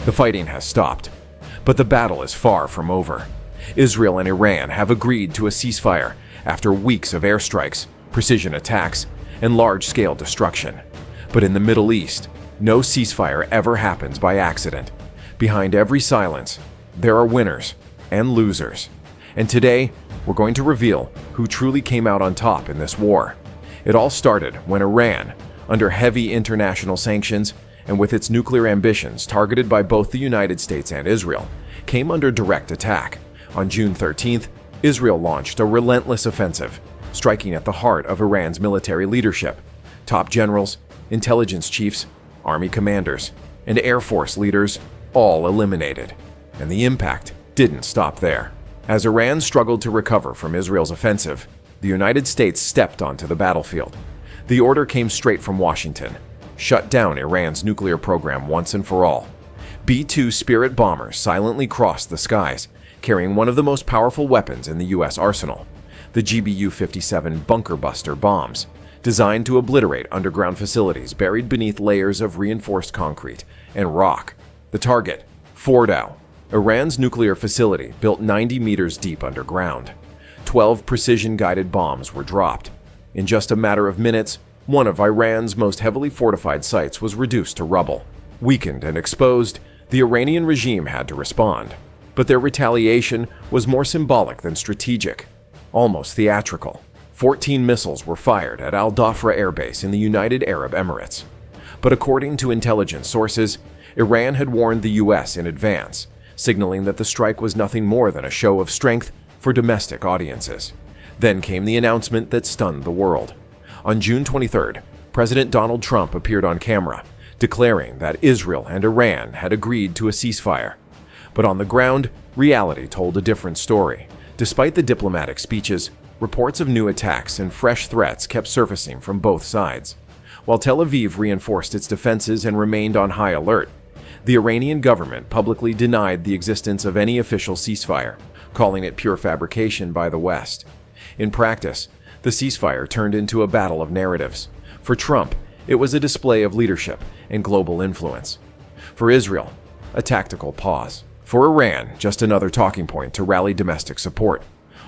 The fighting has stopped, but the battle is far from over. Israel and Iran have agreed to a ceasefire after weeks of airstrikes, precision attacks, and large-scale destruction. But in the Middle East, no ceasefire ever happens by accident. Behind every silence, there are winners and losers. And today, we're going to reveal who truly came out on top in this war. It all started when Iran, under heavy international sanctions and with its nuclear ambitions targeted by both the United States and Israel, came under direct attack. On June 13th, Israel launched a relentless offensive, striking at the heart of Iran's military leadership. Top generals, intelligence chiefs, army commanders, and air force leaders all eliminated. And the impact didn't stop there. As Iran struggled to recover from Israel's offensive, the United States stepped onto the battlefield. The order came straight from Washington: shut down Iran's nuclear program once and for all. B-2 Spirit bombers silently crossed the skies, carrying one of the most powerful weapons in the U.S. arsenal, the GBU-57 bunker buster bombs, designed to obliterate underground facilities buried beneath layers of reinforced concrete and rock. The target, Fordow, Iran's nuclear facility built 90 meters deep underground. 12 precision-guided bombs were dropped. In just a matter of minutes, one of Iran's most heavily fortified sites was reduced to rubble. Weakened and exposed, the Iranian regime had to respond. But their retaliation was more symbolic than strategic, almost theatrical. 14 missiles were fired at Al Dhafra Air Base in the United Arab Emirates. But according to intelligence sources, Iran had warned the U.S. in advance, signaling that the strike was nothing more than a show of strength for domestic audiences. Then came the announcement that stunned the world. On June 23rd, President Donald Trump appeared on camera, declaring that Israel and Iran had agreed to a ceasefire. But on the ground, reality told a different story. Despite the diplomatic speeches, reports of new attacks and fresh threats kept surfacing from both sides. While Tel Aviv reinforced its defenses and remained on high alert, the Iranian government publicly denied the existence of any official ceasefire, calling it pure fabrication by the West. In practice, the ceasefire turned into a battle of narratives. For Trump, it was a display of leadership and global influence. For Israel, a tactical pause. For Iran, just another talking point to rally domestic support,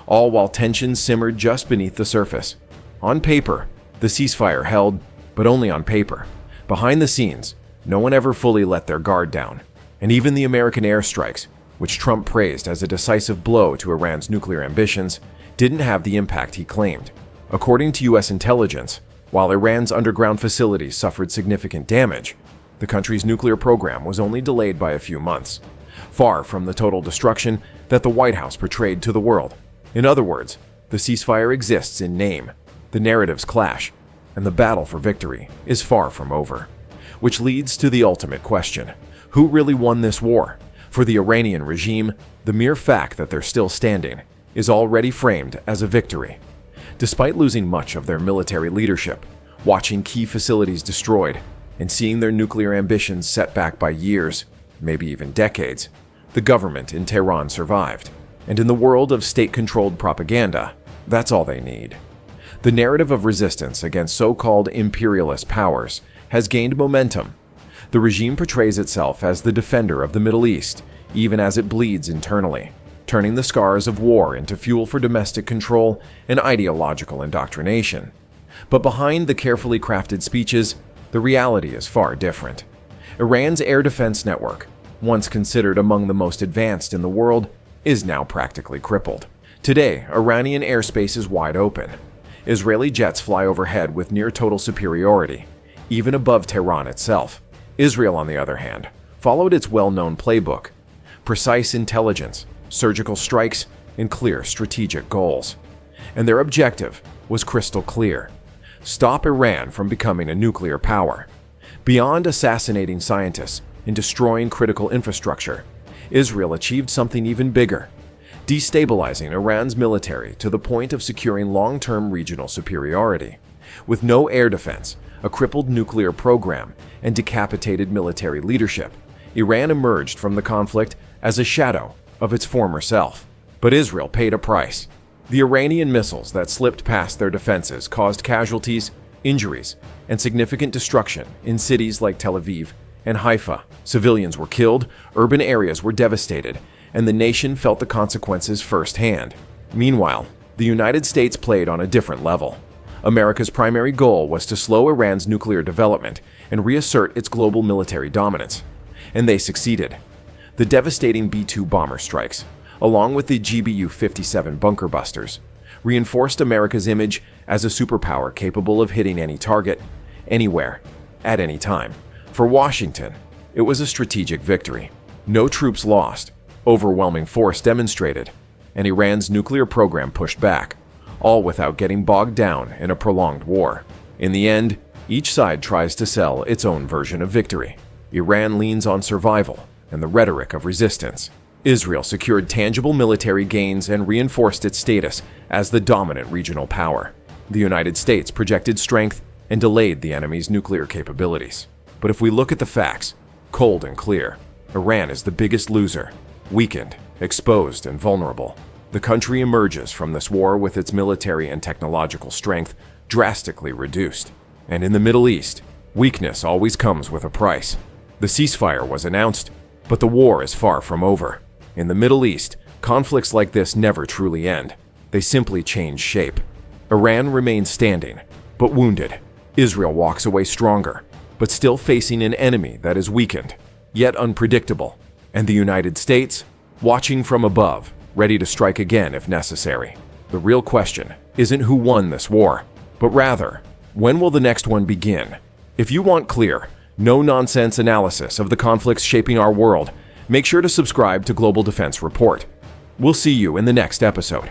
all while tensions simmered just beneath the surface. On paper, the ceasefire held, but only on paper. Behind the scenes, no one ever fully let their guard down. And even the American airstrikes, which Trump praised as a decisive blow to Iran's nuclear ambitions, didn't have the impact he claimed. According to U.S. intelligence, while Iran's underground facilities suffered significant damage, the country's nuclear program was only delayed by a few months, far from the total destruction that the White House portrayed to the world. In other words, the ceasefire exists in name, the narratives clash, and the battle for victory is far from over. Which leads to the ultimate question: who really won this war? For the Iranian regime, the mere fact that they're still standing is already framed as a victory. Despite losing much of their military leadership, watching key facilities destroyed, and seeing their nuclear ambitions set back by years, maybe even decades, the government in Tehran survived. And in the world of state-controlled propaganda, that's all they need. The narrative of resistance against so-called imperialist powers has gained momentum. The regime portrays itself as the defender of the Middle East, even as it bleeds internally, turning the scars of war into fuel for domestic control and ideological indoctrination. But behind the carefully crafted speeches, the reality is far different. Iran's air defense network, once considered among the most advanced in the world, is now practically crippled. Today, Iranian airspace is wide open. Israeli jets fly overhead with near-total superiority, even above Tehran itself. Israel, on the other hand, followed its well-known playbook: precise intelligence, surgical strikes, and clear strategic goals. And their objective was crystal clear: stop Iran from becoming a nuclear power. Beyond assassinating scientists and destroying critical infrastructure, Israel achieved something even bigger: destabilizing Iran's military to the point of securing long-term regional superiority. With no air defense, a crippled nuclear program, and decapitated military leadership, Iran emerged from the conflict as a shadow of its former self. But Israel paid a price. The Iranian missiles that slipped past their defenses caused casualties, injuries, and significant destruction in cities like Tel Aviv and Haifa. Civilians were killed, urban areas were devastated, and the nation felt the consequences firsthand. Meanwhile, the United States played on a different level. America's primary goal was to slow Iran's nuclear development and reassert its global military dominance. And they succeeded. The devastating B-2 bomber strikes, along with the GBU-57 bunker busters, reinforced America's image as a superpower capable of hitting any target, anywhere, at any time. For Washington, it was a strategic victory. No troops lost, overwhelming force demonstrated, and Iran's nuclear program pushed back, all without getting bogged down in a prolonged war. In the end, each side tries to sell its own version of victory. Iran leans on survival and the rhetoric of resistance. Israel secured tangible military gains and reinforced its status as the dominant regional power. The United States projected strength and delayed the enemy's nuclear capabilities. But if we look at the facts, cold and clear, Iran is the biggest loser, weakened, exposed, and vulnerable. The country emerges from this war with its military and technological strength drastically reduced. And in the Middle East, weakness always comes with a price. The ceasefire was announced, but the war is far from over. In the Middle East, conflicts like this never truly end. They simply change shape. Iran remains standing, but wounded. Israel walks away stronger, but still facing an enemy that is weakened, yet unpredictable. And the United States, watching from above, ready to strike again if necessary. The real question isn't who won this war, but rather, when will the next one begin? If you want clear, no-nonsense analysis of the conflicts shaping our world, make sure to subscribe to Global Defense Report. We'll see you in the next episode.